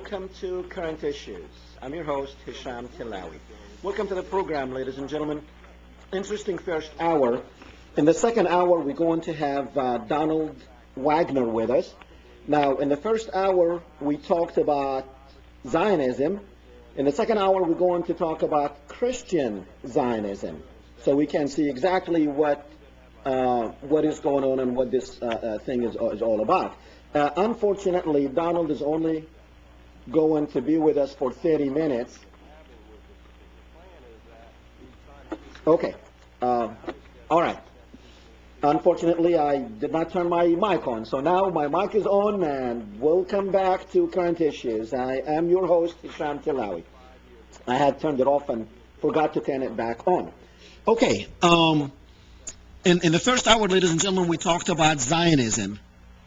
welcome to Current Issues. I'm your host, Hesham Tillawi. Welcome to the program, ladies and gentlemen. Interesting first hour. In the second hour, we're going to have Donald Wagner with us. Now, in the first hour, we talked about Zionism. In the second hour, we're going to talk about Christian Zionism, so we can see exactly what is going on and what this thing is all about. Unfortunately, Donald is only going to be with us for 30 minutes. Okay. All right. Unfortunately, I did not turn my mic on, so now my mic is on, and welcome back to Current Issues. I am your host, Hesham Tillawi. I had turned it off and forgot to turn it back on. Okay. In the first hour, ladies and gentlemen, we talked about Zionism,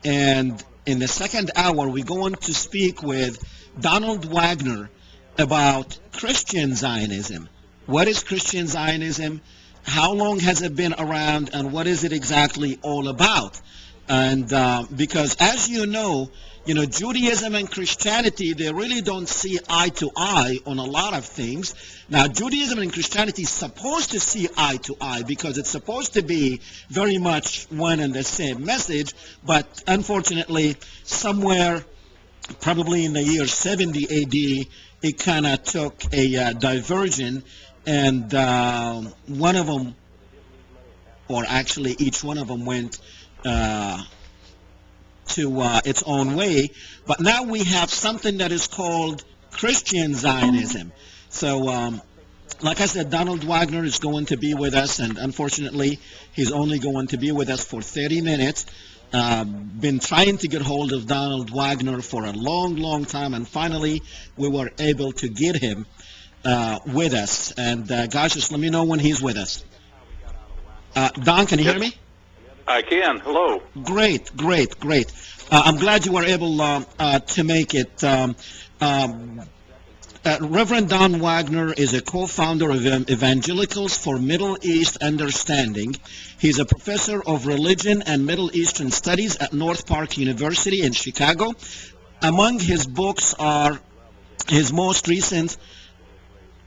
and in the second hour, we're going to speak with Donald Wagner about Christian Zionism. What is Christian Zionism? How long has it been around, and what is it exactly all about? And because, as you know, Judaism and Christianity, they really don't see eye to eye on a lot of things. Now, Judaism and Christianity is supposed to see eye to eye because it's supposed to be very much one and the same message, but unfortunately, somewhere, probably in the year 70 AD, it kind of took a diversion, and one of them, or actually each one of them went to its own way. But now we have something that is called Christian Zionism. So, like I said, Donald Wagner is going to be with us, and unfortunately, he's only going to be with us for 30 minutes. Been trying to get hold of Donald Wagner for a long, long time, and finally, we were able to get him with us. And guys, just let me know when he's with us. Don, can you hear me? I can. Hello. Great. I'm glad you were able to make it. Reverend Don Wagner is a co-founder of Evangelicals for Middle East Understanding. He's a professor of religion and Middle Eastern studies at North Park University in Chicago. Among his books are his most recent,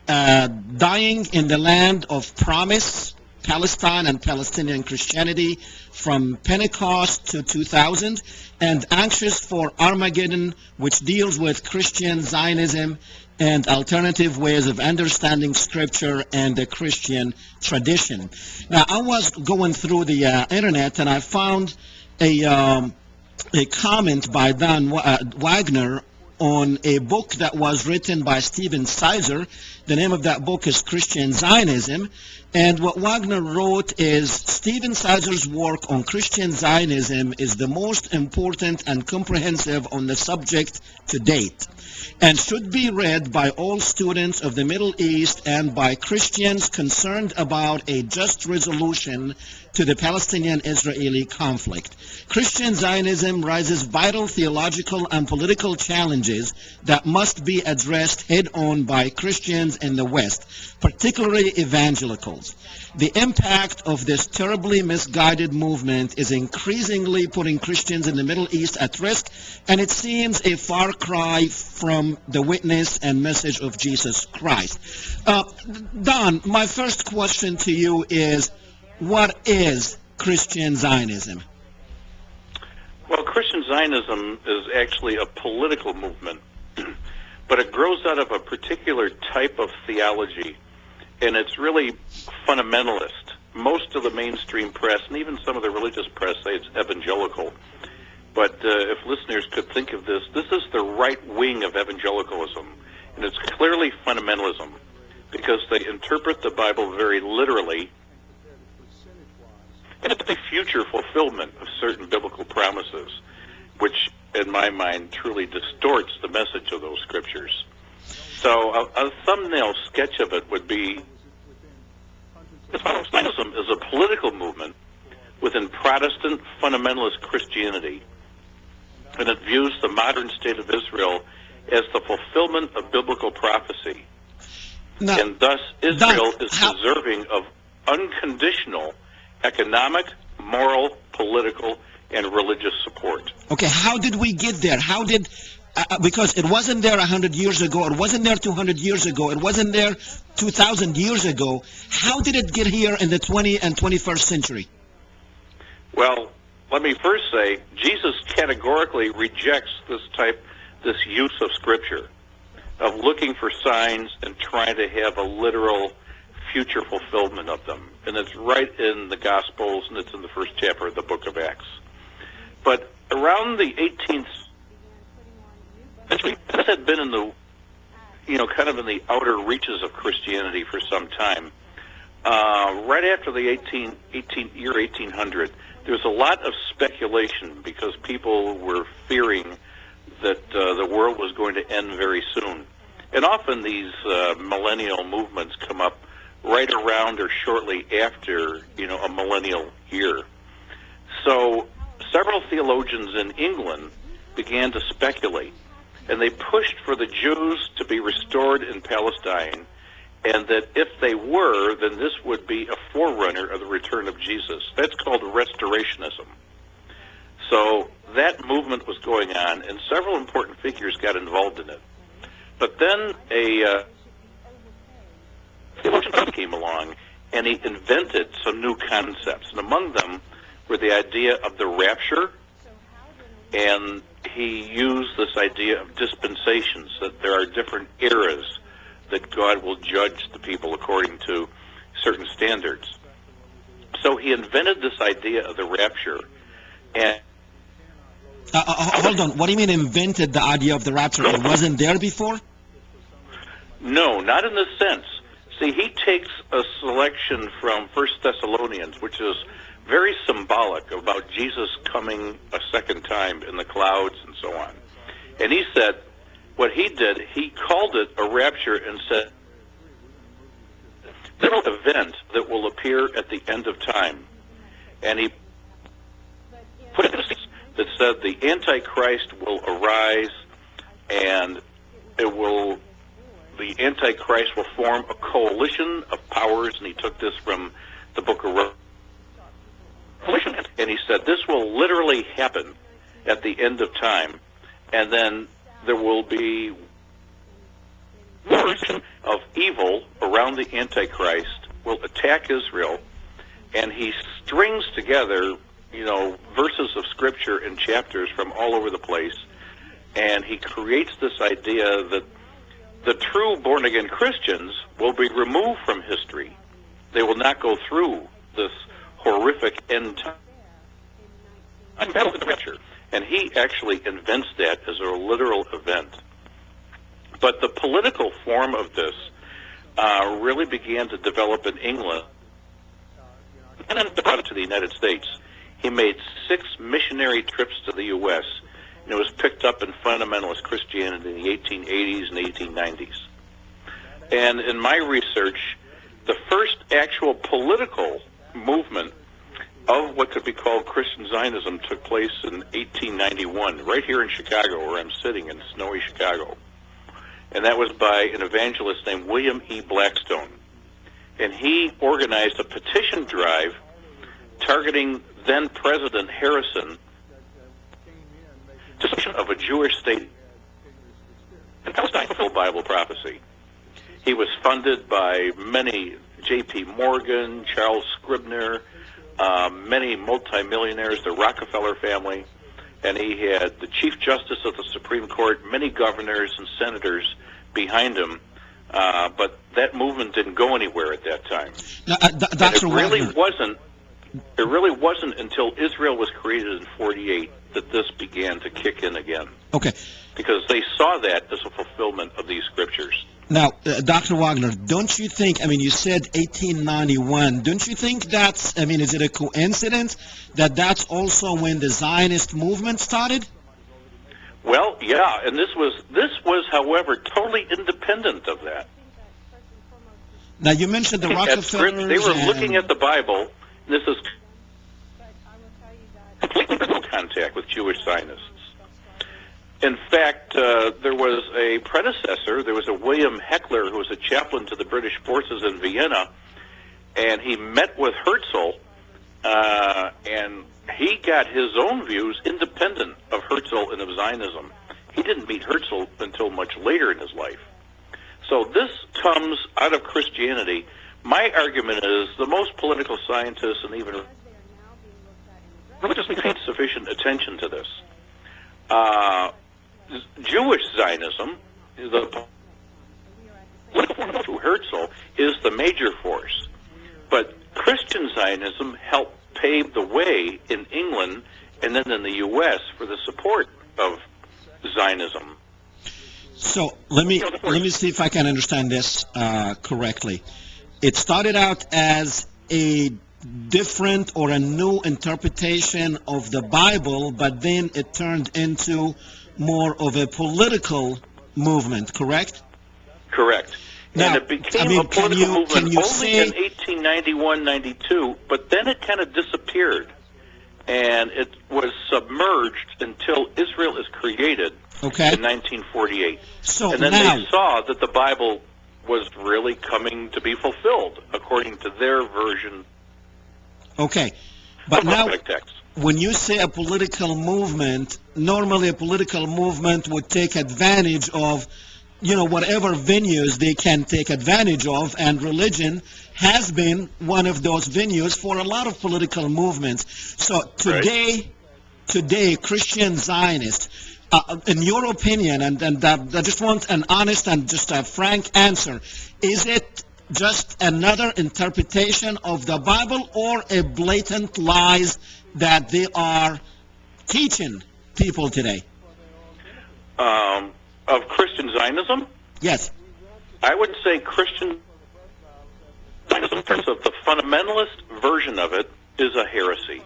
Dying in the Land of Promise, Palestine and Palestinian Christianity from Pentecost to 2000, and Anxious for Armageddon, which deals with Christian Zionism and alternative ways of understanding Scripture and the Christian tradition. Now, I was going through the internet, and I found a comment by Don Wagner on a book that was written by Stephen Sizer. The name of that book is Christian Zionism. And what Wagner wrote is, Stephen Sizer's work on Christian Zionism is the most important and comprehensive on the subject to date, and should be read by all students of the Middle East and by Christians concerned about a just resolution to the Palestinian-Israeli conflict. Christian Zionism raises vital theological and political challenges that must be addressed head-on by Christians in the West, particularly evangelicals. The impact of this terribly misguided movement is increasingly putting Christians in the Middle East at risk, and it seems a far cry from the witness and message of Jesus Christ. Don, my first question to you is, what is Christian Zionism? Well, Christian Zionism is actually a political movement, but it grows out of a particular type of theology, and it's really fundamentalist. Most of the mainstream press, and even some of the religious press, say it's evangelical. But if listeners could think of this is the right wing of evangelicalism, and it's clearly fundamentalism, because they interpret the Bible very literally, and it's a future fulfillment of certain biblical promises, which, in my mind, truly distorts the message of those scriptures. So a thumbnail sketch of it would be, Zionism is a political movement within Protestant fundamentalist Christianity, and it views the modern state of Israel as the fulfillment of biblical prophecy. Now, and thus Israel is deserving of unconditional economic, moral, political, and religious support. Okay, how did we get there? How did Because it wasn't there 100 years ago, it wasn't there 200 years ago, it wasn't there 2,000 years ago. How did it get here in the 20th and 21st century? Well, let me first say, Jesus categorically rejects this use of Scripture, of looking for signs and trying to have a literal future fulfillment of them. And it's right in the Gospels, and it's in the first chapter of the book of Acts. But around the 18th century, this had been in the, kind of in the outer reaches of Christianity for some time. Right after the year 1800, there was a lot of speculation because people were fearing that the world was going to end very soon. And often these millennial movements come up right around or shortly after, a millennial year. So several theologians in England began to speculate, and they pushed for the Jews to be restored in Palestine, and that if they were, then this would be a forerunner of the return of Jesus. That's called restorationism. So that movement was going on, and several important figures got involved in it. But then a theologian came along, and he invented some new concepts, and among them were the idea of the rapture, and he used this idea of dispensations, that there are different eras that God will judge the people according to certain standards. So he invented this idea of the rapture. And hold on, what do you mean invented the idea of the rapture? It wasn't there before? No, not in this sense. See, he takes a selection from 1 Thessalonians, which is very symbolic about Jesus coming a second time in the clouds and so on. And he said, what he did, he called it a rapture and said, there will be an event that will appear at the end of time. And he put it that said the Antichrist will arise, and the Antichrist will form a coalition of powers, and he took this from the book of Revelation, and he said this will literally happen at the end of time, and then there will be wars of evil around the Antichrist, will attack Israel, and he strings together, verses of Scripture and chapters from all over the place, and he creates this idea that the true born-again Christians will be removed from history. They will not go through this horrific end time battle with the rapture. And he actually invents that as a literal event. But the political form of this really began to develop in England and then brought it to the United States. He made 6 missionary trips to the U.S., and it was picked up in fundamentalist Christianity in the 1880s and 1890s. And in my research, the first actual political movement of what could be called Christian Zionism took place in 1891, right here in Chicago, where I'm sitting in snowy Chicago. And that was by an evangelist named William E. Blackstone. And he organized a petition drive targeting then-President Harrison of a Jewish state in Palestine, fulfilled Bible prophecy. He was funded by many, J.P. Morgan, Charles Scribner, many multimillionaires, the Rockefeller family, and he had the Chief Justice of the Supreme Court, many governors and senators behind him, but that movement didn't go anywhere at that time. Now, Dr. It really wasn't until Israel was created in 48 that this began to kick in again. Okay. Because they saw that as a fulfillment of these scriptures. Now, Dr. Wagner, don't you think, you said 1891, don't you think that's, is it a coincidence that that's also when the Zionist movement started? Well, yeah, and this was, however, totally independent of that. Now, you mentioned the Rockefellers. They were looking at the Bible. This is completely no contact with Jewish Zionists. In fact, there was a predecessor. There was a William Heckler who was a chaplain to the British forces in Vienna, and he met with Herzl, and he got his own views independent of Herzl and of Zionism. He didn't meet Herzl until much later in his life. So this comes out of Christianity. My argument is the most political scientists and even religious pay sufficient attention to this. Jewish Zionism, the political form through Herzl, is the major force. But Christian Zionism helped pave the way in England and then in the U.S. for the support of Zionism. So let me see if I can understand this correctly. It started out as a different or a new interpretation of the Bible, but then it turned into more of a political movement, correct? Correct. Now, and it became a political movement only in 1891-92, but then it kind of disappeared. And it was submerged until Israel is created in 1948. So and then now, they saw that the Bible was really coming to be fulfilled according to their version. Okay. But now, text. When you say a political movement, normally a political movement would take advantage of, whatever venues they can take advantage of, and religion has been one of those venues for a lot of political movements. So today, Christian Zionists, in your opinion, and I just want an honest and just a frank answer, is it just another interpretation of the Bible or a blatant lies that they are teaching people today? Of Christian Zionism? Yes. I would say Christian Zionism, in terms of the fundamentalist version of it, is a heresy.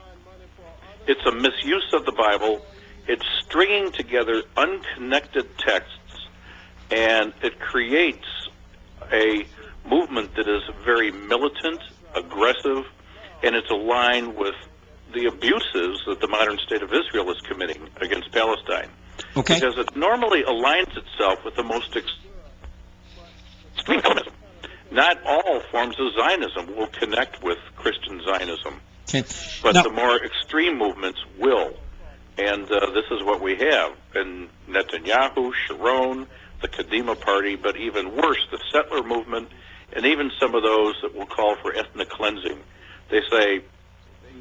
It's a misuse of the Bible. It's stringing together unconnected texts, and it creates a movement that is very militant, aggressive, and it's aligned with the abuses that the modern state of Israel is committing against Palestine. Okay. Because it normally aligns itself with the most extreme Zionism. Not all forms of Zionism will connect with Christian Zionism, but the more extreme movements will. And this is what we have in Netanyahu, Sharon, the Kadima Party, but even worse, the settler movement, and even some of those that will call for ethnic cleansing. They say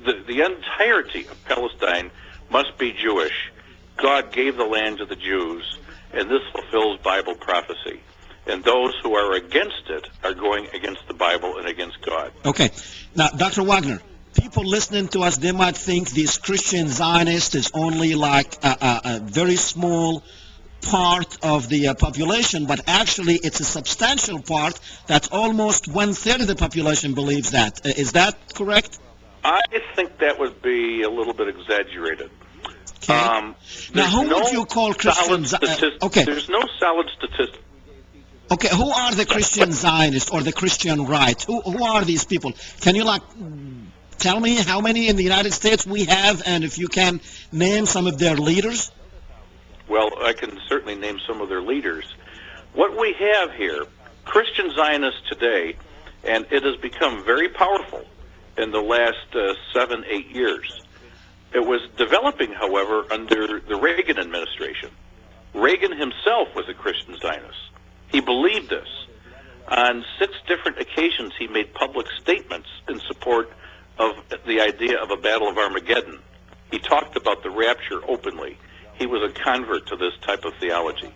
the entirety of Palestine must be Jewish. God gave the land to the Jews, and this fulfills Bible prophecy. And those who are against it are going against the Bible and against God. Okay. Now, Dr. Wagner, people listening to us, they might think this Christian Zionist is only like a very small part of the population, but actually it's a substantial part. That's almost 1/3 of the population believes that. Is that correct? I think that would be a little bit exaggerated. Okay. Now, who would you call Christian Zionists? Okay. There's no solid statistics. Okay, who are the Christian Zionists or the Christian right? Who are these people? Can you tell me how many in the United States we have, and if you can name some of their leaders? Well, I can certainly name some of their leaders. What we have here, Christian Zionists today, and it has become very powerful in the last 7-8 years. It was developing, however, under the Reagan administration. Reagan himself was a Christian Zionist. He believed this. On 6 different occasions, he made public statements in support of the idea of a battle of Armageddon. He talked about the rapture openly. He was a convert to this type of theology.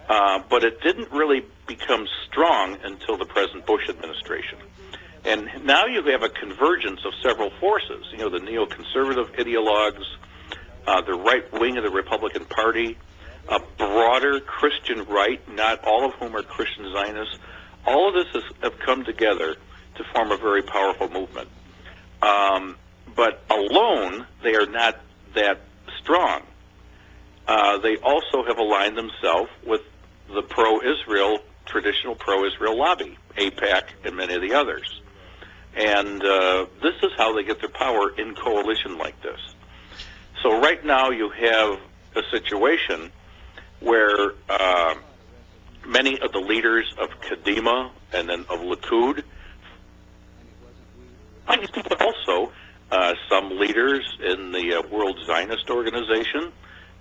But it didn't really become strong until the present Bush administration. And now you have a convergence of several forces. The neoconservative ideologues, the right wing of the Republican Party, a broader Christian right, not all of whom are Christian Zionists. All of this have come together to form a very powerful movement. But alone, they are not that strong. They also have aligned themselves with the pro-Israel, traditional pro-Israel lobby, AIPAC, and many of the others. And this is how they get their power in coalition like this. So right now you have a situation where many of the leaders of Kadima and then of Likud, also some leaders in the World Zionist Organization,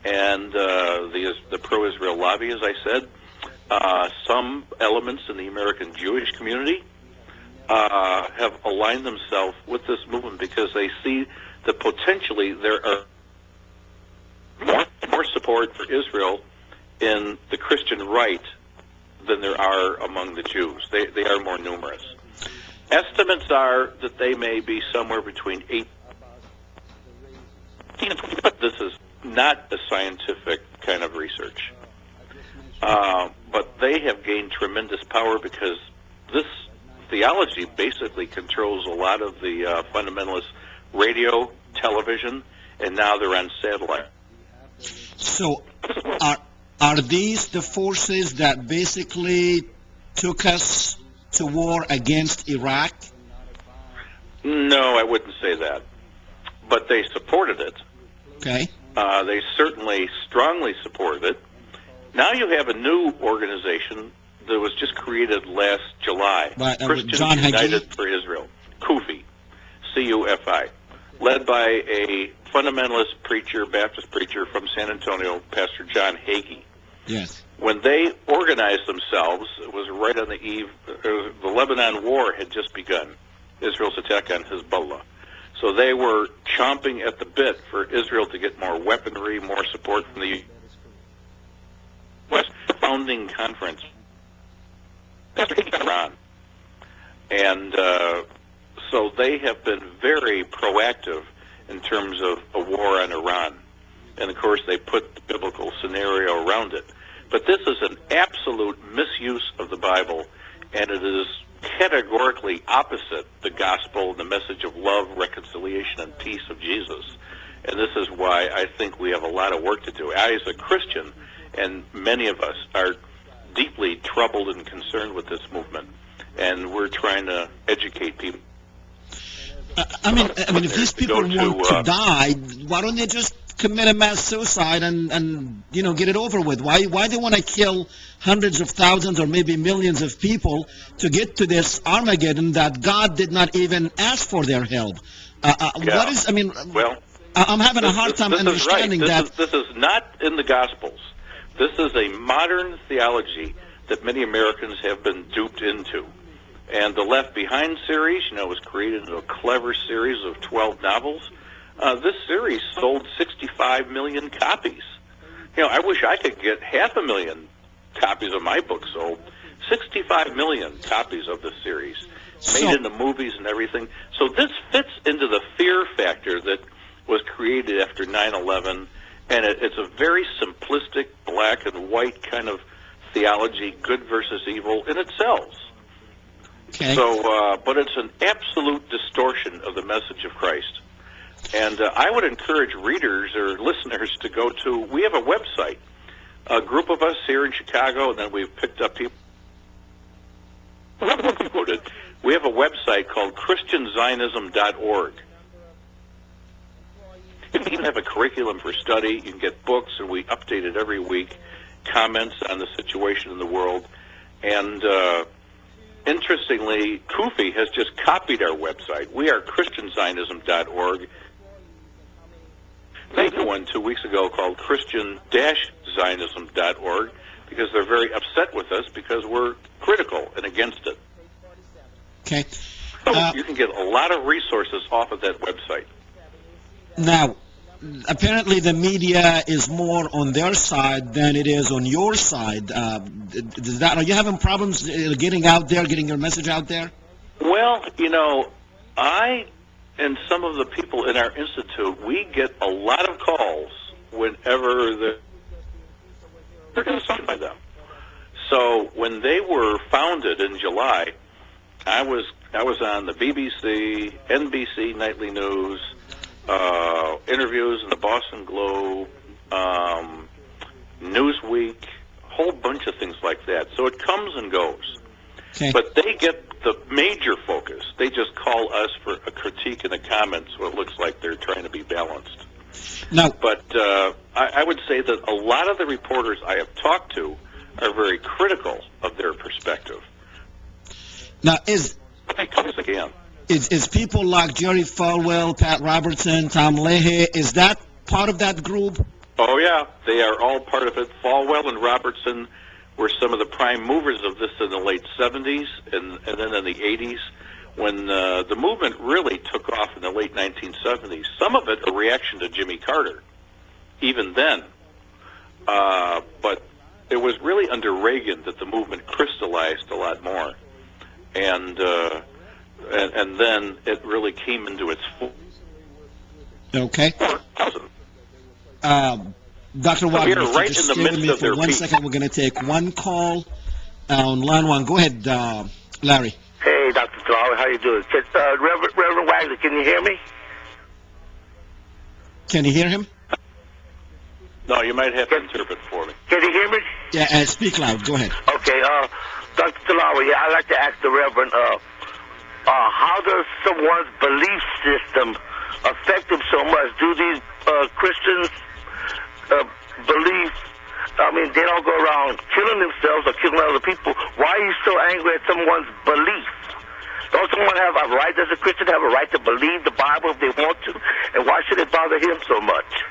and the pro-Israel lobby, as I said, some elements in the American Jewish community have aligned themselves with this movement because they see that potentially there are more support for Israel in the Christian right than there are among the Jews. They are more numerous. Estimates are that they may be somewhere between 18 and 20, but this is not a scientific kind of research. But they have gained tremendous power because this theology basically controls a lot of the fundamentalist radio, television, and now they're on satellite. So are these the forces that basically took us to war against Iraq? No, I wouldn't say that. But they supported it. Okay. They certainly strongly supported it. Now you have a new organization that was just created last July, Christians John United for Israel, CUFI, C-U-F-I, led by a fundamentalist preacher, Baptist preacher from San Antonio, Pastor John Hagee. Yes. When they organized themselves, it was right on the eve, the Lebanon War had just begun, Israel's attack on Hezbollah. So they were chomping at the bit for Israel to get more weaponry, more support from the West Founding Conference. Iran. And so they have been very proactive in terms of a war on Iran. And, of course, they put the biblical scenario around it. But this is an absolute misuse of the Bible, and it is categorically opposite the gospel, the message of love, reconciliation, and peace of Jesus. And this is why I think we have a lot of work to do. I, as a Christian, and many of us are deeply troubled and concerned with this movement, and we're trying to educate people. I mean, if these people want to die, why don't they just commit a mass suicide and get it over with? Why they want to kill hundreds of thousands or maybe millions of people to get to this Armageddon that God did not even ask for their help? What is? I mean, well, I'm having a hard time understanding that. This is not in the Gospels. This is a modern theology that many Americans have been duped into. And the Left Behind series, was created in a clever series of 12 novels. This series sold 65 million copies. I wish I could get 500,000 copies of my book sold. 65 million copies of this series, made into movies and everything. So this fits into the fear factor that was created after 9/11, and it's a very simplistic black and white kind of theology, good versus evil, and it sells. Okay. So, but it's an absolute distortion of the message of Christ. And I would encourage readers or listeners to go to, we have a website, a group of us here in Chicago, and then we've picked up people. We have a website called ChristianZionism.org. You can even have a curriculum for study. You can get books, and we update it every week, comments on the situation in the world. And interestingly, CUFI has just copied our website. We are ChristianZionism.org. They did one 2 weeks ago called Christian-Zionism.org because they're very upset with us because we're critical and against it. Okay. So you can get a lot of resources off of that website. Now, apparently the media is more on their side than it is on your side. Are you having problems getting out there, getting your message out there? Well, I and some of the people in our institute, we get a lot of calls whenever they're concerned by them. So when they were founded in July, I was on the BBC, NBC Nightly News, interviews in the Boston Globe, Newsweek, a whole bunch of things like that. So it comes and goes. Okay. But they get the major focus. They just call us for a critique in the comments, so it looks like they're trying to be balanced. Now, but I would say that a lot of the reporters I have talked to are very critical of their perspective. Now, is people like Jerry Falwell, Pat Robertson, Tom Leahy, is that part of that group? Oh, yeah, they are all part of it. Falwell and Robertson were some of the prime movers of this in the late 70s and then in the 80s when the movement really took off in the late 1970s. Some of it a reaction to Jimmy Carter, even then. But it was really under Reagan that the movement crystallized a lot more. And then it really came into its full. Okay. Dr. Wagner, we are right just in the stay with midst me of for their 1 peak. second. We're going to take one call on line one. Go ahead, Larry. Hey, Dr. Tillawi, how you doing? Reverend Wagner, can you hear me? Can you hear him? No, you might have to interpret for me. Can you hear me? Yeah, speak loud. Go ahead. Okay, Dr. Tillawi, I'd like to ask the Reverend, how does someone's belief system affect them so much? Do these Christians believe, they don't go around killing themselves or killing other people. Why are you so angry at someone's belief? Don't someone have a right, does a Christian have a right to believe the Bible if they want to? And why should it bother him so much?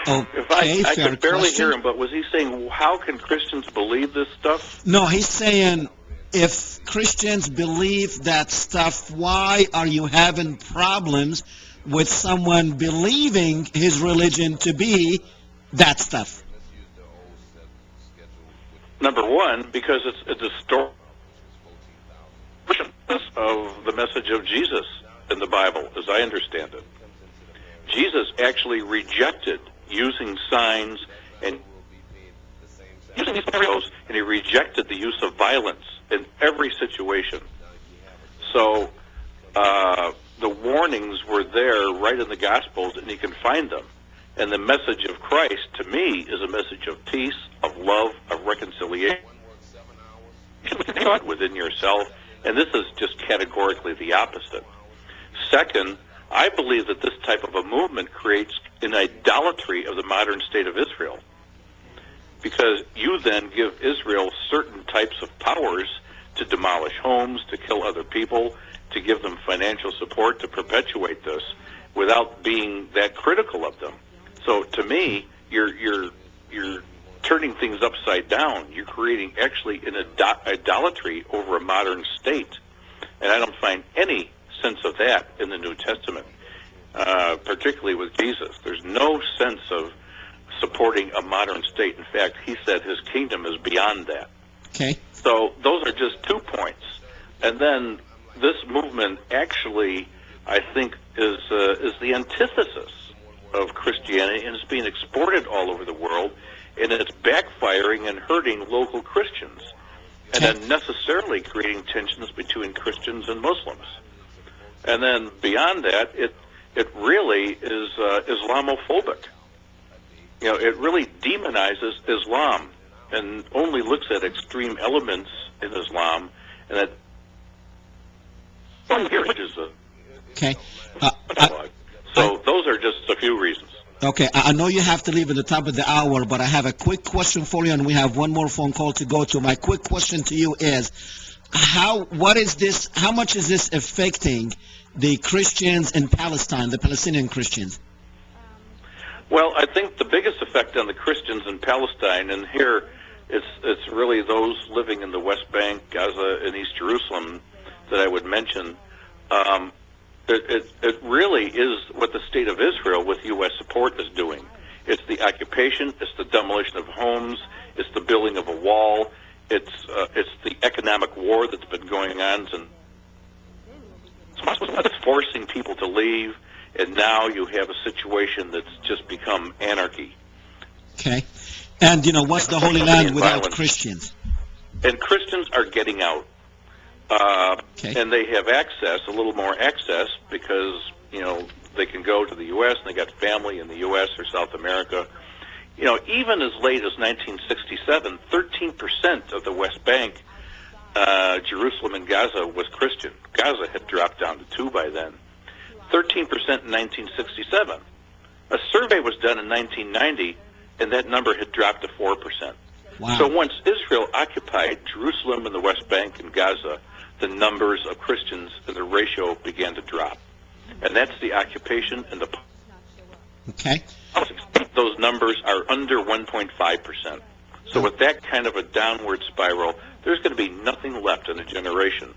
Okay, I fair could barely question. hear him, but was he saying, how can Christians believe this stuff? No, he's saying, if Christians believe that stuff, why are you having problems with someone believing his religion to be that stuff? Number one, because it's a distortion of the message of Jesus in the Bible, as I understand it. Jesus actually rejected using signs and using these scenarios, and he rejected the use of violence in every situation. So the warnings were there right in the Gospels, and you can find them. And the message of Christ, to me, is a message of peace, of love, of reconciliation within yourself, and this is just categorically the opposite. Second, I believe that this type of a movement creates an idolatry of the modern state of Israel, because you then give Israel certain types of powers to demolish homes, to kill other people, to give them financial support to perpetuate this without being that critical of them. So to me, you're turning things upside down. You're creating actually an idolatry over a modern state, and I don't find any sense of that in the New Testament, particularly with Jesus. There's no sense of supporting a modern state. In fact, he said his kingdom is beyond that. Okay. So those are just 2 points. And then this movement actually, I think, is the antithesis of Christianity, and it's being exported all over the world, and it's backfiring and hurting local Christians, and unnecessarily creating tensions between Christians and Muslims. And then beyond that, it really is Islamophobic. You know, it really demonizes Islam and only looks at extreme elements in Islam, and that is a Okay. so those are just a few reasons. Okay, I know you have to leave at the top of the hour, but I have a quick question for you, and we have one more phone call to go to. My quick question to you is, how much is this affecting the Christians in Palestine, the Palestinian Christians? Well, I think the biggest effect on the Christians in Palestine, and here it's really those living in the West Bank, Gaza, and East Jerusalem that I would mention. It really is what the state of Israel with U.S. support is doing. It's the occupation, it's the demolition of homes, it's the building of a wall, it's the economic war that's been going on since it's forcing people to leave, and now you have a situation that's just become anarchy. Okay. And, what's the Holy Land without Christians? And Christians are getting out. And they have access, a little more access, because, they can go to the U.S. and they got family in the U.S. or South America. Even as late as 1967, 13% of the West Bank, Jerusalem and Gaza was Christian. Gaza had dropped down to 2 by then. 13% in 1967. A survey was done in 1990, and that number had dropped to 4%. Wow. So once Israel occupied Jerusalem and the West Bank and Gaza, the numbers of Christians and the ratio began to drop. And that's the occupation and the Okay. Those numbers are under 1.5%. So with that kind of a downward spiral, there's going to be nothing left in a generation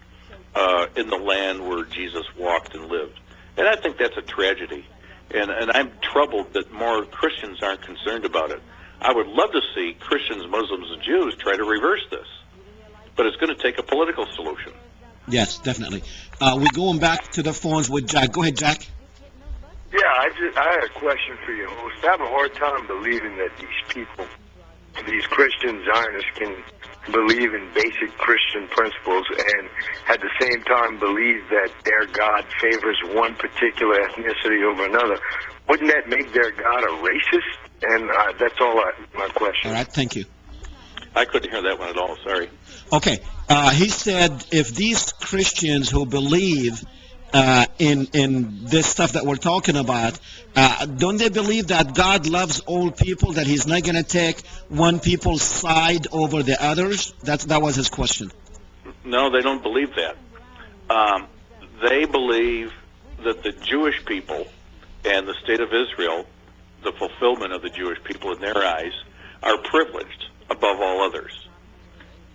in the land where Jesus walked and lived. And I think that's a tragedy. And I'm troubled that more Christians aren't concerned about it. I would love to see Christians, Muslims, and Jews try to reverse this. But it's going to take a political solution. Yes, definitely. We're going back to the phones with Jack. Go ahead, Jack. Yeah, I had a question for you. I have a hard time believing that these people, these Christian Zionists, can believe in basic Christian principles and at the same time believe that their God favors one particular ethnicity over another. Wouldn't that make their God a racist? And that's all my question. All right, thank you. I couldn't hear that one at all, sorry. Okay, he said if these Christians who believe in this stuff that we're talking about, don't they believe that God loves all people, that he's not going to take one people's side over the others? That was his question. No, they don't believe that. They believe that the Jewish people and the state of Israel, the fulfillment of the Jewish people in their eyes, are privileged above all others,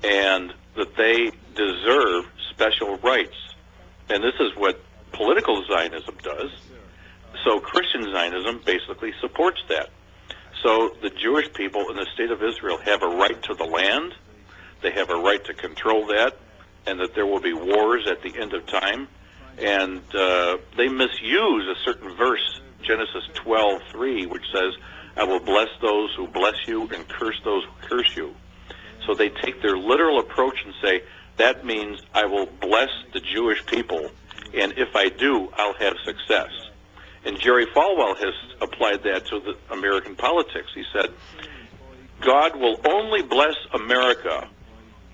and that they deserve special rights. And this is what political Zionism does. So Christian Zionism basically supports that. So the Jewish people in the state of Israel have a right to the land, they have a right to control that, and that there will be wars at the end of time. And they misuse a certain verse, Genesis 12:3, which says, I will bless those who bless you and curse those who curse you. So they take their literal approach and say, that means I will bless the Jewish people, and if I do, I'll have success. And Jerry Falwell has applied that to the American politics. He said, God will only bless America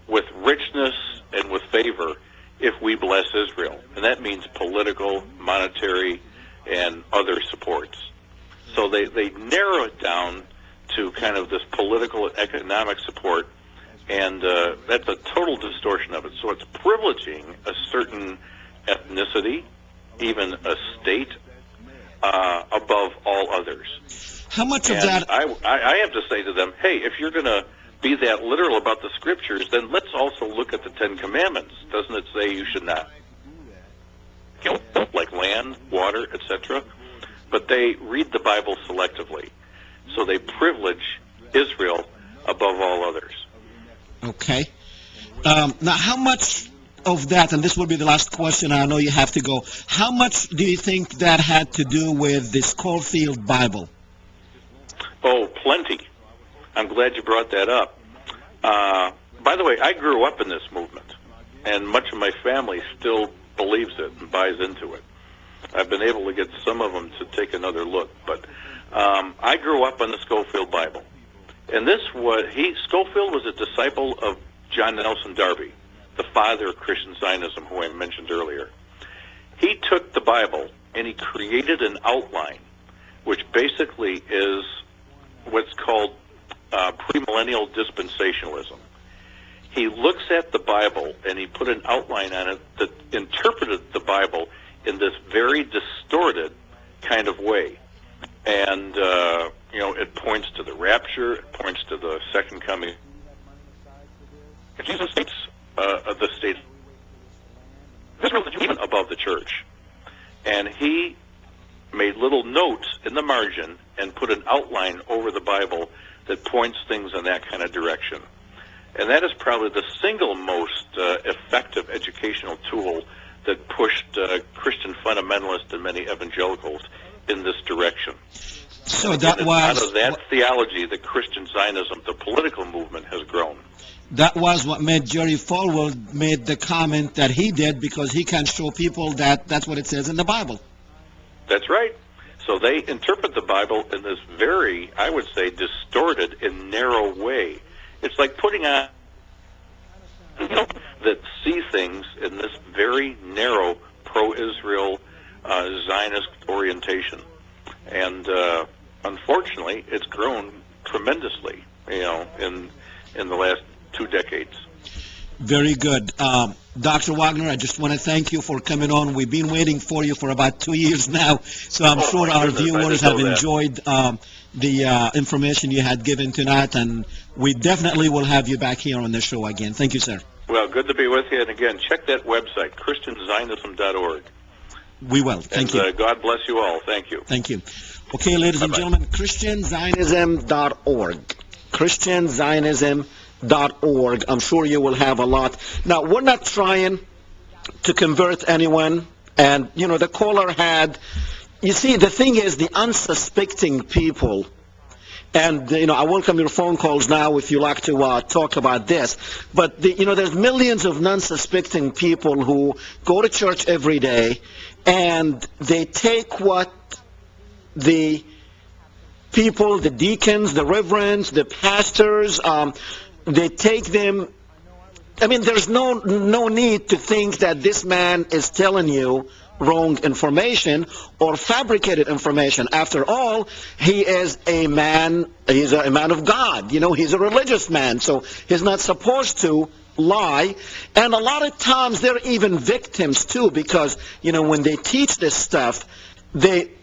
with richness and with favor if we bless Israel. And that means political, monetary, and other supports. So they narrow it down to kind of this political and economic support, and that's a total distortion of it. So it's privileging a certain ethnicity, even a state, above all others. How much and of that... I have to say to them, hey, if you're going to be that literal about the Scriptures, then let's also look at the Ten Commandments. Doesn't it say you should not kill, like land, water, etc.? But they read the Bible selectively. So they privilege Israel above all others. Okay. Now, how much of that, and this will be the last question, I know you have to go, how much do you think that had to do with the Schofield Bible? Oh, plenty. I'm glad you brought that up. By the way, I grew up in this movement, and much of my family still believes it and buys into it. I've been able to get some of them to take another look, but I grew up on the Schofield Bible. And Schofield was a disciple of John Nelson Darby, the father of Christian Zionism, who I mentioned earlier. He took the Bible and he created an outline, which basically is what's called premillennial dispensationalism. He looks at the Bible and he put an outline on it that interpreted the Bible in this very distorted kind of way. And, it points to the rapture, it points to the second coming. Jesus states the state even above the church. And he made little notes in the margin and put an outline over the Bible that points things in that kind of direction. And that is probably the single most effective educational tool that pushed Christian fundamentalists and many evangelicals in this direction. So that was... Out of that theology, the Christian Zionism, the political movement, has grown. That was what made Jerry Falwell made the comment that he did, because he can show people that that's what it says in the Bible. That's right. So they interpret the Bible in this very, I would say, distorted and narrow way. It's like putting on that see things in this very narrow pro-Israel Zionist orientation. And unfortunately, it's grown tremendously, in the last 2 decades. Very good. Dr. Wagner, I just want to thank you for coming on. We've been waiting for you for about 2 years now, so I'm sure my our goodness, I viewers didn't know have that. enjoyed the information you had given tonight, and we definitely will have you back here on the show again. Thank you, sir. Well, good to be with you. And again, check that website, ChristianZionism.org. We will. Thank and, you. God bless you all. Thank you. Thank you. Okay, ladies and Bye-bye. gentlemen, ChristianZionism.org. ChristianZionism.org. I'm sure you will have a lot. Now, we're not trying to convert anyone. And, you know, the caller had, you see, the thing is, the unsuspecting people, and, you know, I welcome your phone calls now if you like to talk about this. But, you know, there's millions of non-suspecting people who go to church every day, and they take what the people, the deacons, the reverends, the pastors, they take them. I mean, there's no need to think that this man is telling you wrong information or fabricated information. After all, he is a man, he's a man of God. You know, he's a religious man, so he's not supposed to lie. And a lot of times they're even victims too, because, you know, when they teach this stuff,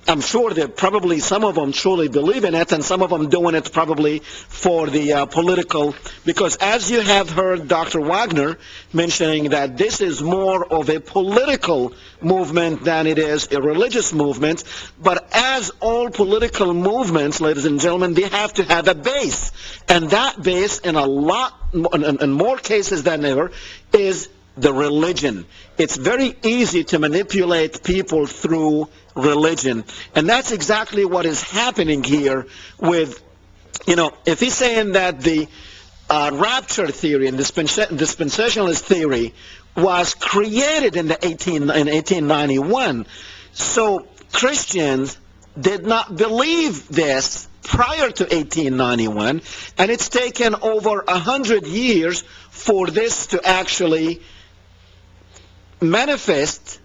I'm sure that probably some of them truly believe in it, and some of them doing it probably for the political, because as you have heard Dr. Wagner mentioning that this is more of a political movement than it is a religious movement. But as all political movements, ladies and gentlemen, they have to have a base, and that base in more cases than ever is the religion. It's very easy to manipulate people through religion. And that's exactly what is happening here with, you know, if he's saying that the rapture theory and dispensationalist theory was created in 1891, so Christians did not believe this prior to 1891, and it's taken over 100 years for this to actually manifest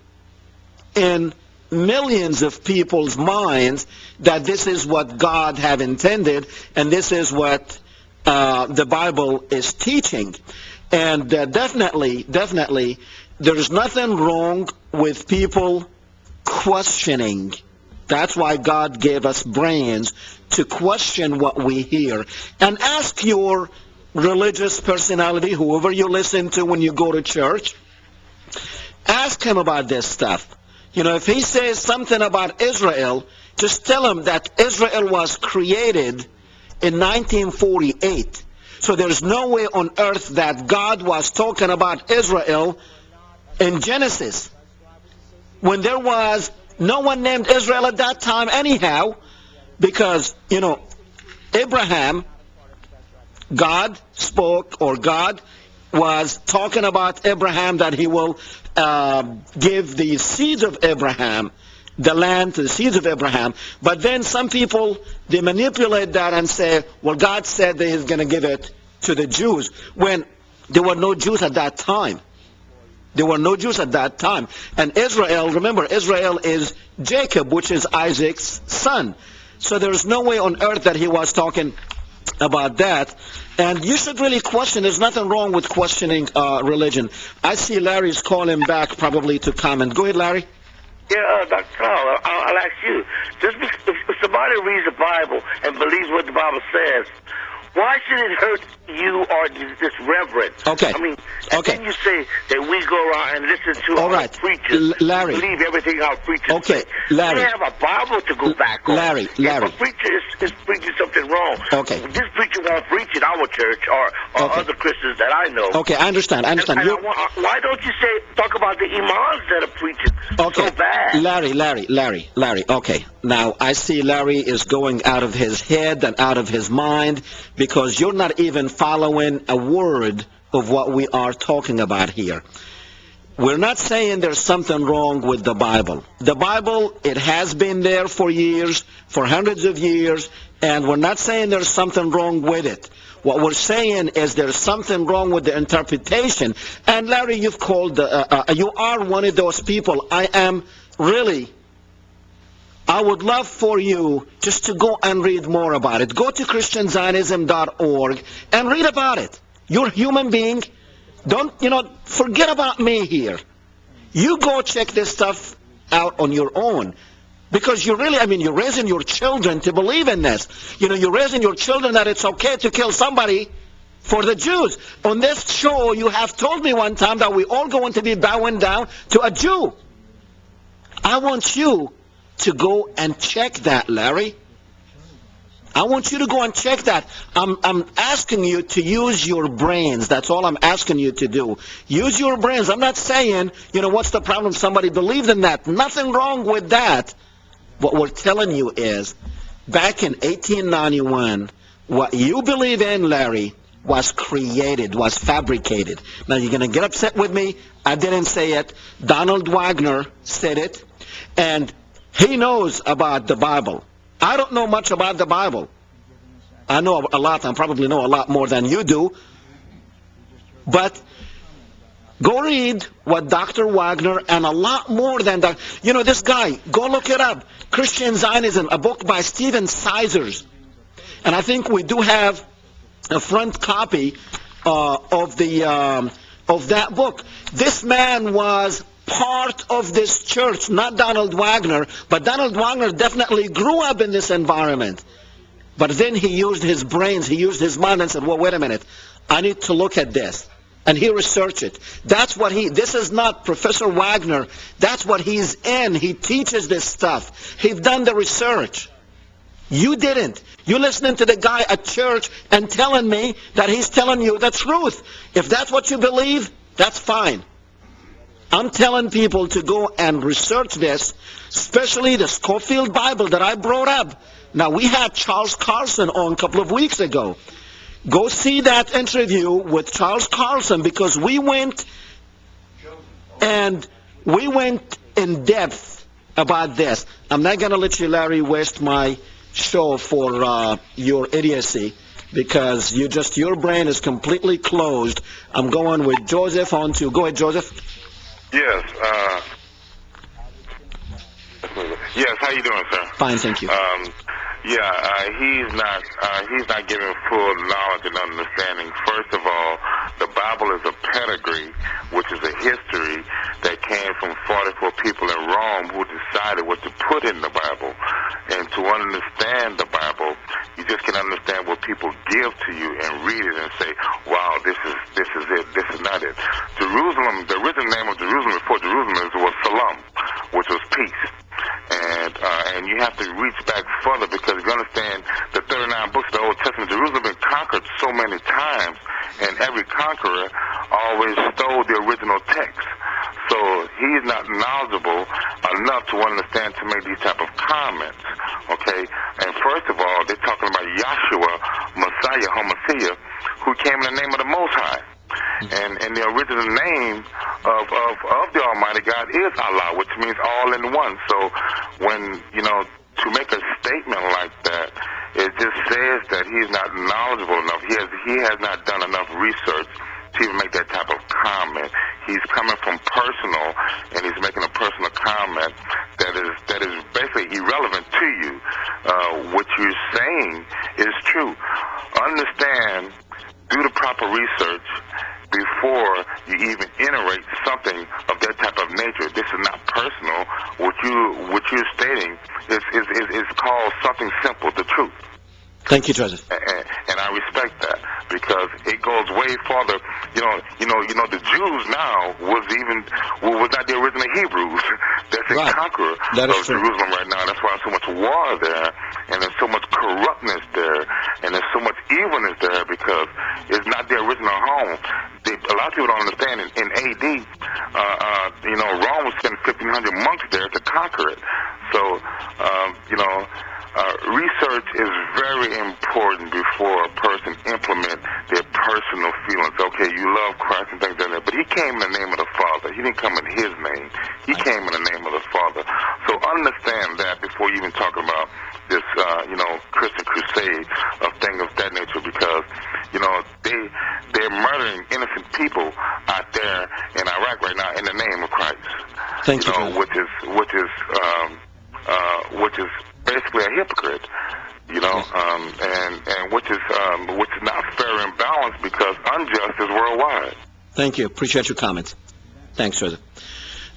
in millions of people's minds that this is what God have intended, and this is what the Bible is teaching. And definitely, there's nothing wrong with people questioning. That's why God gave us brains to question what we hear. And ask your religious personality, whoever you listen to when you go to church, ask him about this stuff. You know, if he says something about Israel, just tell him that Israel was created in 1948. So there's no way on earth that God was talking about Israel in Genesis, when there was no one named Israel at that time anyhow, because, you know, Abraham, God spoke, or God was talking about Abraham, that he will give the seeds of Abraham, the land to the seeds of Abraham. But then some people, they manipulate that and say, well, God said that he's going to give it to the Jews, when there were no Jews at that time. There were no Jews at that time. And Israel, remember, Israel is Jacob, which is Isaac's son. So there's no way on earth that he was talking about that. And you should really question. There's nothing wrong with questioning religion. I see Larry's calling back probably to comment. Go ahead, Larry. Yeah, Dr. Carl, I'll ask you. Just if somebody reads the Bible and believes what the Bible says, why should it hurt you or this reverend? Okay. I mean, okay. Then you say that we go around and listen to all our right. preachers, Larry. believe everything our preachers okay. say. Larry. We have a Bible to go back on. Larry. If a preacher is preaching something wrong, okay. This preacher won't preach in our church or okay. other Christians that I know. Okay, I understand. And why don't you talk about the imams that are preaching so bad? Larry. Okay. Now, I see Larry is going out of his head and out of his mind, because you're not even following a word of what we are talking about here. We're not saying there's something wrong with the Bible. The Bible, it has been there for years, for hundreds of years, and we're not saying there's something wrong with it. What we're saying is there's something wrong with the interpretation. And Larry, you've called, you are one of those people. I would love for you just to go and read more about it. Go to ChristianZionism.org and read about it. You're a human being. Don't, forget about me here. You go check this stuff out on your own. Because you're raising your children to believe in this. You're raising your children that it's okay to kill somebody for the Jews. On this show, you have told me one time that we're all going to be bowing down to a Jew. I want you to go and check that, Larry. I want you to go and check that. I'm asking you to use your brains. That's all I'm asking you to do. Use your brains. I'm not saying, what's the problem? Somebody believed in that. Nothing wrong with that. What we're telling you is, back in 1891, what you believe in, Larry, was created, was fabricated. Now, you're going to get upset with me. I didn't say it. Donald Wagner said it. And he knows about the Bible. I don't know much about the Bible. I know a lot. I probably know a lot more than you do. But go read what Dr. Wagner and a lot more than that. This guy, go look it up. Christian Zionism, a book by Stephen Sizers. And I think we do have a front copy of that book. This man was part of this church, not Donald Wagner, but Donald Wagner definitely grew up in this environment. But then he used his brains, he used his mind and said, well, wait a minute, I need to look at this. And he researched it. This is not Professor Wagner, that's what he's in. He teaches this stuff. He's done the research. You didn't. You're listening to the guy at church and telling me that he's telling you the truth. If that's what you believe, that's fine. I'm telling people to go and research this, especially the Scofield Bible that I brought up. Now, we had Charles Carlson on a couple of weeks ago. Go see that interview with Charles Carlson, because we went in depth about this. I'm not going to let you, Larry, waste my show for your idiocy, because your brain is completely closed. I'm going with Joseph on to. Go ahead, Joseph. Yes. Yes. How you doing, sir? Fine, thank you. He's not giving full knowledge and understanding. First of all, the Bible is a pedigree, which is a history that came from 44 people in Rome who decided what to put in the Bible. And to understand the Bible, you just can understand what people give to you and read it and say, wow, this is it, this is not it. Jerusalem, the original name of Jerusalem before Jerusalem was Salam, which was peace. And you have to reach back further, because you understand the 39 books of the Old Testament, Jerusalem has been conquered so many times, and every conqueror always stole the original text. So he's not knowledgeable enough to understand to make these type of comments, okay? And first of all, they're talking about Yahshua, Messiah, Homasiah, who came in the name of the Most High. And the original name of the Almighty God is Allah, which means all in one. So when, to make a statement like that, it just says that he's not knowledgeable enough. He has not done enough research to even make that type of comment. He's coming from personal, and he's making a personal comment that is basically irrelevant to you. What you're saying is true. Understand, do the proper research before you even iterate something of that type of nature. This is not personal. What you're stating is called something simple, the truth. Thank you, Joseph. And I respect that, because it goes way farther. The Jews now was not the original Hebrews. That's a conqueror of Jerusalem right now. That's why there's so much war there, and there's so much corruptness there, and there's so much evilness there, because it's not their original home. A lot of people don't understand. In AD, Rome was sending 1,500 monks there to conquer it. So, research is very important before a person implement their personal feelings. Okay, you love Christ and things like that, but he came in the name of the Father. He didn't come in his name. He came in the name of the Father. So understand that before you even talk about this, Christian crusade of things of that nature, because, they're murdering innocent people out there in Iraq right now in the name of Christ. Thank you, which is basically a hypocrite, and which is not fair and balanced, because unjust is worldwide. Thank you. Appreciate your comment. Thanks, Joseph.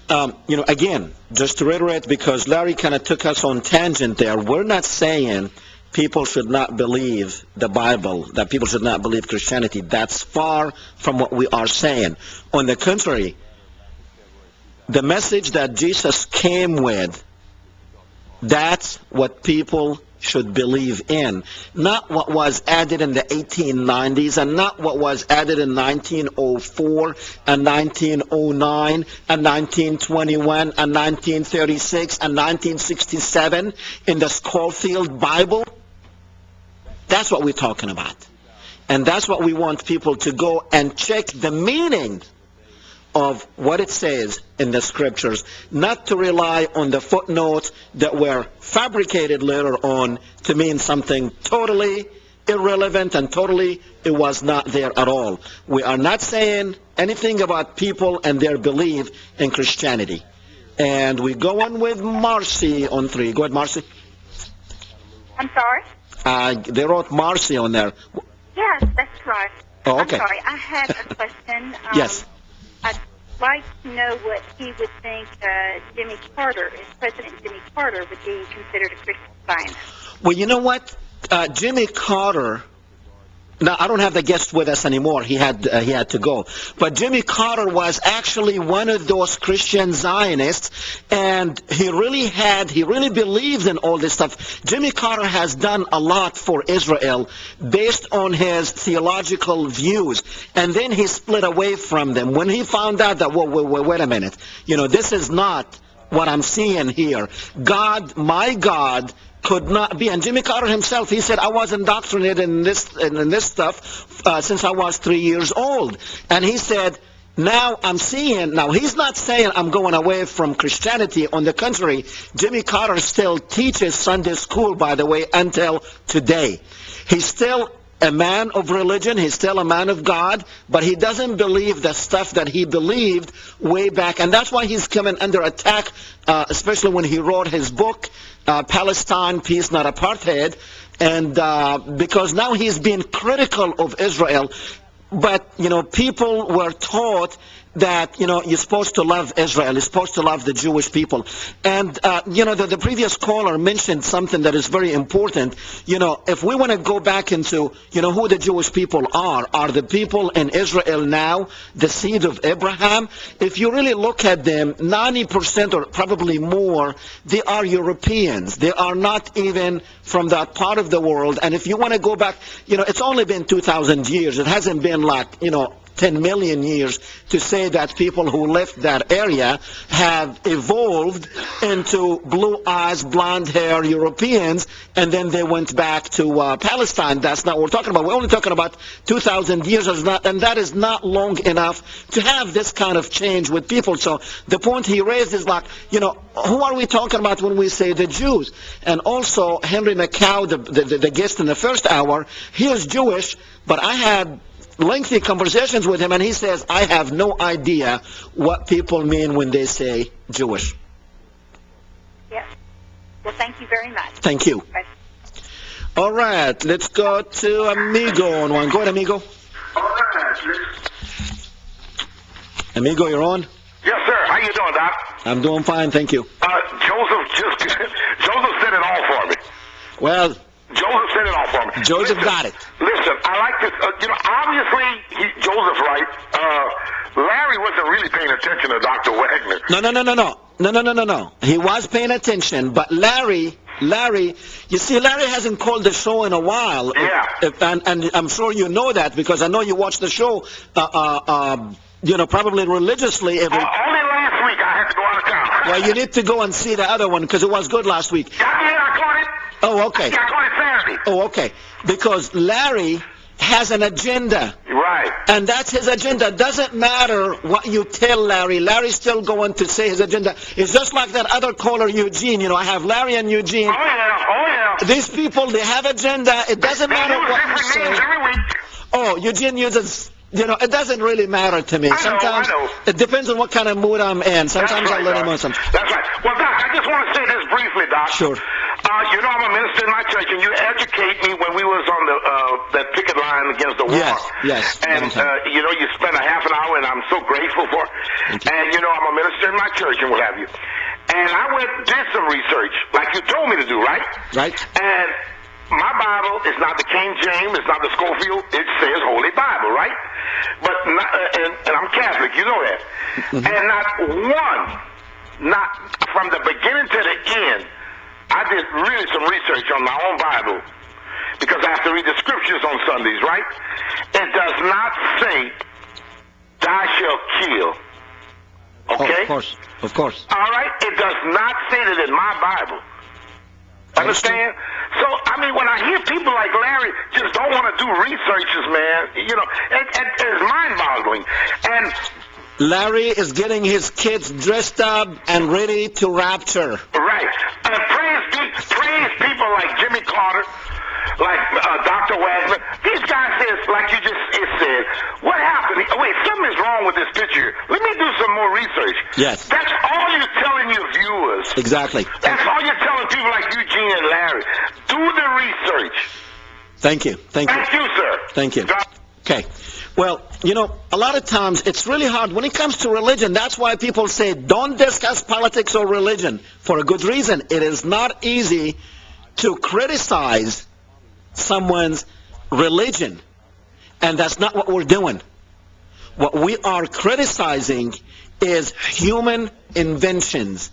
Again, just to reiterate, because Larry kind of took us on tangent there, we're not saying people should not believe the Bible, that people should not believe Christianity. That's far from what we are saying. On the contrary, the message that Jesus came with, that's what people should believe in, not what was added in the 1890s and not what was added in 1904 and 1909 and 1921 and 1936 and 1967 in the Schofield Bible. That's what we're talking about. And that's what we want people to go and check the meaning of what it says in the scriptures, not to rely on the footnotes that were fabricated later on to mean something totally irrelevant and totally it was not there at all. We are not saying anything about people and their belief in Christianity. And we go on with Marcy on 3. Go ahead, Marcy. I'm sorry? They wrote Marcy on there. Yes, that's right. Oh, okay. I'm sorry. I have a question. Yes. I'd like to know what he would think Jimmy Carter, President Jimmy Carter, would be considered a Christian Zionist. Well, you know what? Jimmy Carter, now I don't have the guest with us anymore. He had to go. But Jimmy Carter was actually one of those Christian Zionists, and he really believed in all this stuff. Jimmy Carter has done a lot for Israel based on his theological views, and then he split away from them. When he found out that, wait a minute, this is not what I'm seeing here. God, my God, could not be. And Jimmy Carter himself, he said, I was indoctrinated in this stuff since I was 3 years old. And he said, now I'm seeing, now he's not saying I'm going away from Christianity. On the contrary, Jimmy Carter still teaches Sunday school, by the way, until today. He's still a man of religion, he's still a man of God, but he doesn't believe the stuff that he believed way back. And that's why he's coming under attack, especially when he wrote his book, Palestine, Peace, Not Apartheid, and because now he's being critical of Israel. But, people were taught that, you're supposed to love Israel, you're supposed to love the Jewish people. And, the previous caller mentioned something that is very important. If we want to go back into, who the Jewish people are the people in Israel now the seed of Abraham? If you really look at them, 90% or probably more, they are Europeans. They are not even from that part of the world. And if you want to go back, it's only been 2,000 years. It hasn't been like, 10 million years to say that people who left that area have evolved into blue eyes, blonde hair Europeans, and then they went back to Palestine. That's not what we're talking about. We're only talking about 2,000 years, and that is not long enough to have this kind of change with people. So the point he raised is like, who are we talking about when we say the Jews? And also Henry McCow, the guest in the first hour, he is Jewish, but I had lengthy conversations with him, and he says, I have no idea what people mean when they say Jewish. Yes. Well, thank you very much. Thank you. Bye. All right, let's go to Amigo on one. Go ahead, Amigo. Amigo, you're on? Yes, sir. How you doing, Doc? I'm doing fine, thank you. Joseph said it all for me. Well, Joseph said it all for me. Joseph got it. Listen, I like this. Obviously, Joseph's right. Larry wasn't really paying attention to Dr. Wagner. No. He was paying attention, but Larry, you see, Larry hasn't called the show in a while. Yeah. And I'm sure you know that because I know you watch the show, probably religiously every... Only last week I had to go out of town. Well, you need to go and see the other one because it was good last week. I caught it. Oh, okay. Yeah, I caught it Saturday. Oh, okay. Because Larry has an agenda. Right. And that's his agenda. Doesn't matter what you tell Larry. Larry's still going to say his agenda. It's just like that other caller, Eugene. I have Larry and Eugene. Oh, yeah. These people, they have agenda. It doesn't matter what you say. Every week. Oh, Eugene uses... it doesn't really matter to me. Sometimes I know. It depends on what kind of mood I'm in. Sometimes I let him on. That's right. Well, Doc, I just want to say this briefly, Doc. Sure. You know, I'm a minister in my church, and you educate me when we was on the that picket line against the war. Yes. And you know, you spent a half an hour, and I'm so grateful for it. And you know, I'm a minister in my church and what have you. And I did some research, like you told me to do, right? Right. And my Bible is not the King James, it's not the Schofield. It says Holy Bible, right? But not, and I'm Catholic, you know that. And not one, not from the beginning to the end. I did really some research on my own Bible because I have to read the scriptures on Sundays, right? It does not say, "Thou shalt kill." Okay? Oh, of course. All right? It does not say that in my Bible. Understand? So, I mean, when I hear people like Larry just don't want to do researches, man, you know, it's mind-boggling. And Larry is getting his kids dressed up and ready to rapture. right. And praise people like Jimmy Carter, like Dr. Wagner. These guys says, like you just said, what happened? Wait, something is wrong with this picture. Let me do some more research. Yes. That's all you're telling your viewers. Exactly. That's all you're telling people like Eugene and Larry. Do the research. Thank you, Thank you, sir. Thank you. Okay. Well, you know, a lot of times it's really hard when it comes to religion. That's why people say don't discuss politics or religion, for a good reason. It is not easy to criticize someone's religion, and that's not what we're doing. What we are criticizing is human inventions.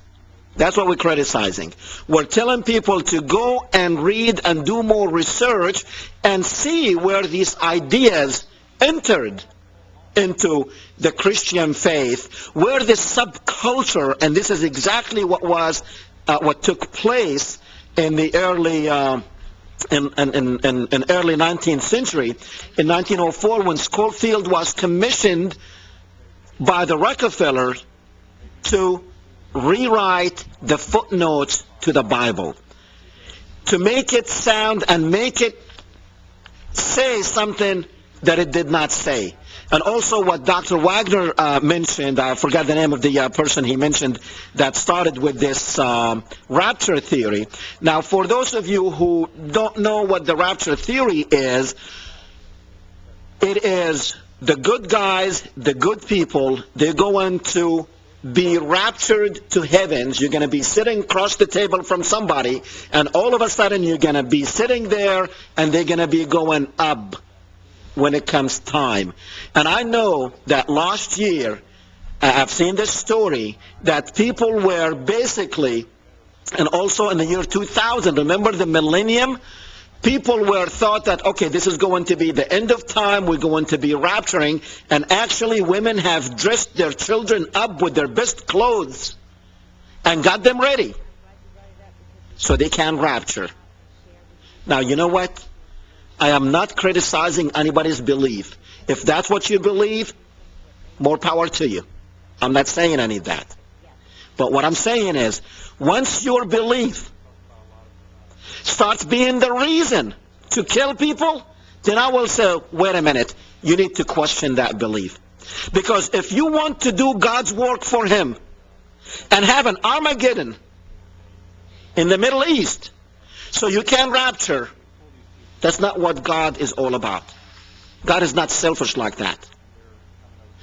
That's what we're criticizing. We're telling people to go and read and do more research and see where these ideas entered into the Christian faith, where this subculture, and this is exactly what took place in the early in early 19th century. In 1904, when Schofield was commissioned by the Rockefeller to rewrite the footnotes to the Bible, to make it sound and make it say something that it did not say. And also what Dr. Wagner mentioned, I forgot the name of the person he mentioned that started with this rapture theory. Now, for those of you who don't know what the rapture theory is, it is the good guys, the good people, they're going to be raptured to heavens. You're going to be sitting across the table from somebody, and all of a sudden you're going to be sitting there, and they're going to be going up when it comes time. And I know that last year, I've seen this story, that people were basically, and also in the year 2000, remember the millennium? People were thought that, okay, this is going to be the end of time, we're going to be rapturing, and actually women have dressed their children up with their best clothes and got them ready so they can rapture. Now, you know what? I am not criticizing anybody's belief. If that's what you believe, more power to you. I'm not saying any of that. But what I'm saying is, once your belief starts being the reason to kill people, then I will say, wait a minute, you need to question that belief. Because if you want to do God's work for him and have an Armageddon in the Middle East so you can rapture, that's not what God is all about. God is not selfish like that.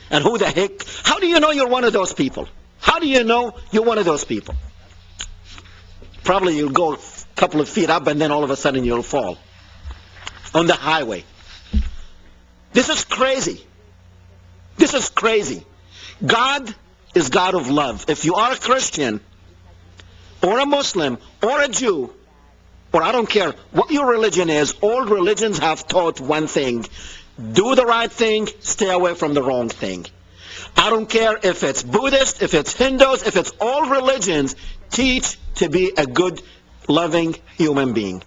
And who the heck, how do you know you're one of those people? How do you know you're one of those people? Probably you'll go a couple of feet up and then all of a sudden you'll fall on the highway. This is crazy. This is crazy. God is God of love. If you are a Christian or a Muslim or a Jew, or I don't care what your religion is, all religions have taught one thing: do the right thing, stay away from the wrong thing. I don't care if it's Buddhist, if it's Hindus, if it's all religions, teach to be a good, loving human being.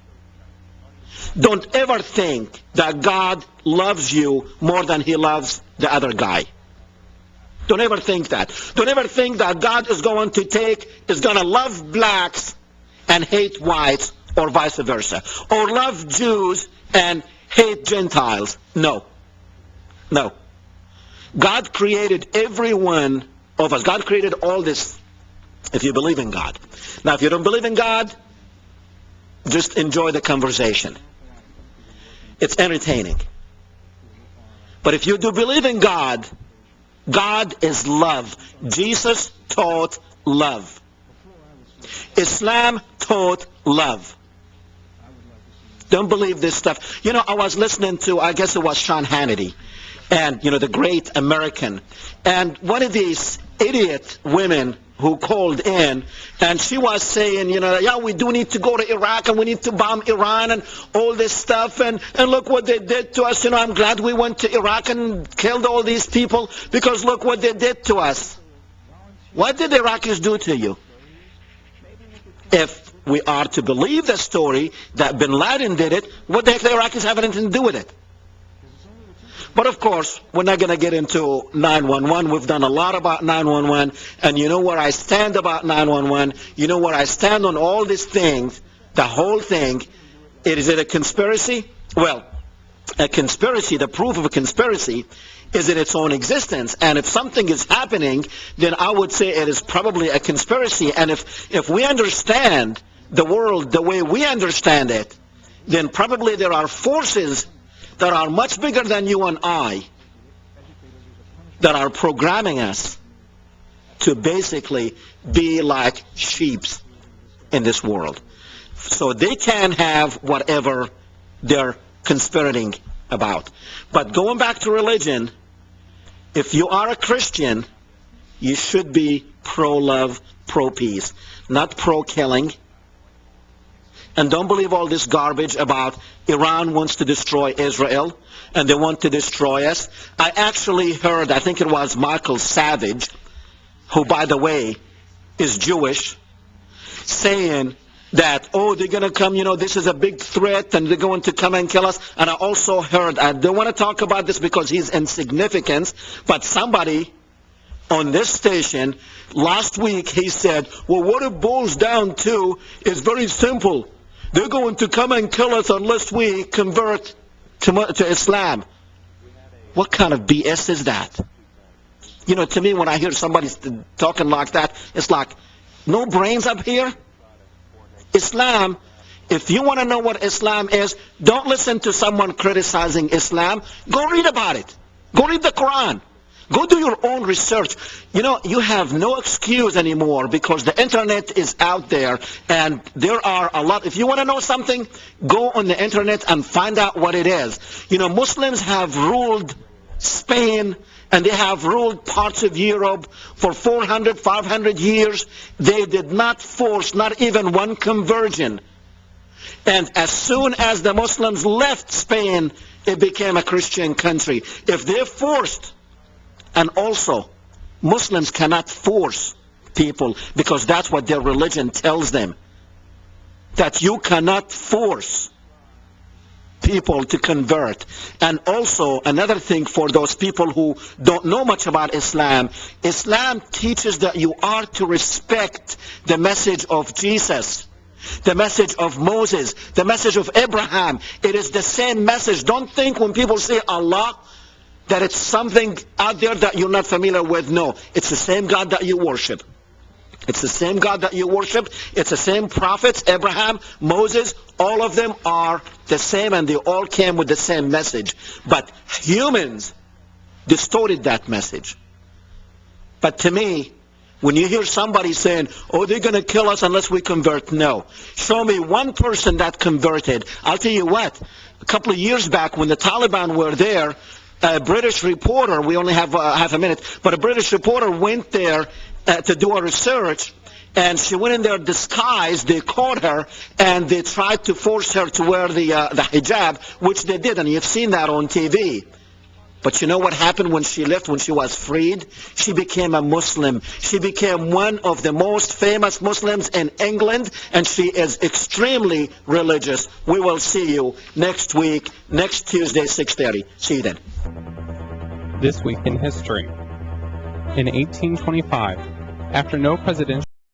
Don't ever think that God loves you more than he loves the other guy. Don't ever think that. Don't ever think that God is going to love blacks and hate whites, or vice versa, or love Jews and hate Gentiles. No. No. God created every one of us. God created all this if you believe in God. Now, if you don't believe in God, just enjoy the conversation. It's entertaining. But if you do believe in God, God is love. Jesus taught love. Islam taught love. Don't believe this stuff. You know, I was listening to, I guess it was Sean Hannity, and, you know, the great American. And one of these idiot women who called in, and she was saying, you know, yeah, we do need to go to Iraq, and we need to bomb Iran, and all this stuff, and look what they did to us. You know, I'm glad we went to Iraq and killed all these people, because look what they did to us. What did the Iraqis do to you? If we are to believe the story that bin Laden did it, what the heck the Iraqis have anything to do with it? But of course, we're not going to get into 911. We've done a lot about 911, and you know where I stand about 911. You know where I stand on all these things, the whole thing. Is it a conspiracy? Well, a conspiracy, the proof of a conspiracy is in its own existence. And if something is happening, then I would say it is probably a conspiracy. And if we understand the world the way we understand it, then probably there are forces that are much bigger than you and I that are programming us to basically be like sheep in this world. So they can have whatever they're conspiring about. But going back to religion, if you are a Christian, you should be pro-love, pro-peace, not pro-killing. And don't believe all this garbage about Iran wants to destroy Israel and they want to destroy us. I actually heard, I think it was Michael Savage, who, by the way, is Jewish, saying that, oh, they're going to come, you know, this is a big threat and they're going to come and kill us. And I also heard, I don't want to talk about this because he's insignificant, but somebody on this station last week, he said, well, what it boils down to is very simple. They're going to come and kill us unless we convert to Islam. What kind of BS is that? You know, to me, when I hear somebody talking like that, it's like, no brains up here? Islam, if you want to know what Islam is, don't listen to someone criticizing Islam. Go read about it. Go read the Quran. Go do your own research. You know, you have no excuse anymore because the internet is out there and there are a lot. If you want to know something, go on the internet and find out what it is. You know, Muslims have ruled Spain and they have ruled parts of Europe for 400, 500 years. They did not force not even one conversion. And as soon as the Muslims left Spain, it became a Christian country. If they forced, and also, Muslims cannot force people because that's what their religion tells them. That you cannot force people to convert. And also, another thing for those people who don't know much about Islam, Islam teaches that you are to respect the message of Jesus, the message of Moses, the message of Abraham. It is the same message. Don't think when people say Allah, that it's something out there that you're not familiar with. No, it's the same God that you worship. It's the same God that you worship. It's the same prophets, Abraham, Moses, all of them are the same and they all came with the same message. But humans distorted that message. But to me, when you hear somebody saying, oh, they're going to kill us unless we convert, no. Show me one person that converted. I'll tell you what, a couple of years back when the Taliban were there, a British reporter, we only have half a minute, but a British reporter went there to do a research, and she went in there disguised. They caught her, and they tried to force her to wear the hijab, which they did, and you've seen that on TV. But you know what happened when she left, when she was freed? She became a Muslim. She became one of the most famous Muslims in England, and she is extremely religious. We will see you next week, next Tuesday, 6:30. See you then. This Week in History. In 1825, after no presidential